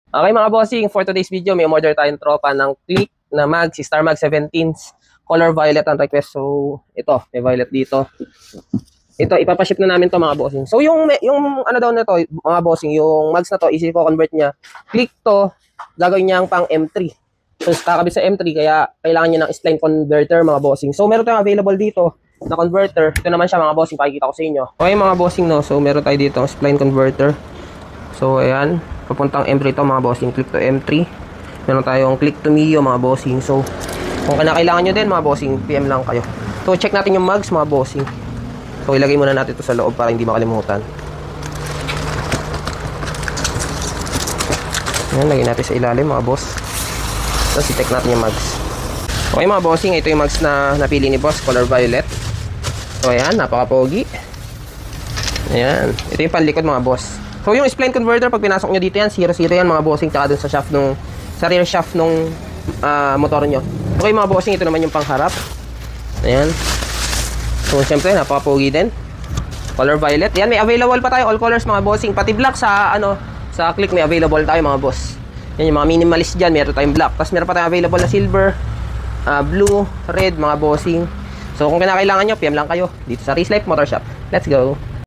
Okay mga bossing, for today's video, may order tayong tropa ng click na mag, si Star Mag 17, color violet ang request. So, ito, may violet dito. Ito, ipapaship na namin to mga bossing. So, yung ano daw na to, mga bossing, yung mags na to, easy ko convert niya. Click to, gagawin niyang pang M3. So, kakabit sa M3, kaya kailangan niya ng spline converter mga bossing. So, meron tayong available dito na converter. Ito naman siya mga bossing, pakikita ko sa inyo. Okay mga bossing, no? So, meron tayo dito ang spline converter. So, ayan. Papuntang M3 to mga bossing. Click to M3. Meron tayong click to Mio mga bossing. So, kung kailangan nyo din mga bossing, PM lang kayo. So, check natin yung mags mga bossing. So, ilagay muna natin ito sa loob para hindi makalimutan. Ayan, lagay natin sa ilalim mga boss. Tapos, i-check natin yung mags. Okay mga bossing, ito yung mags na napili ni boss, color violet. So, ayan, napaka-pogi. Ayan, ito yung panlikod mga boss. So, yung spline converter, pag pinasok nyo dito yan, 0-0 yan mga bossing, tsaka dun sa shaft nung, sa rear shaft nung motor nyo. Okay mga bossing, ito naman yung pangharap. Ayan. So, syempre, napaka-pogi din. Color violet. Yan, may available pa tayo, all colors mga bossing. Pati black sa, sa click may available tayo mga boss. Yan, yung mga minimalist dyan, meron tayong black. Tapos meron pa tayong available na silver, blue, red mga bossing. So, kung kinakailangan nyo, PM lang kayo dito sa Race Life Motor Shop. Let's go!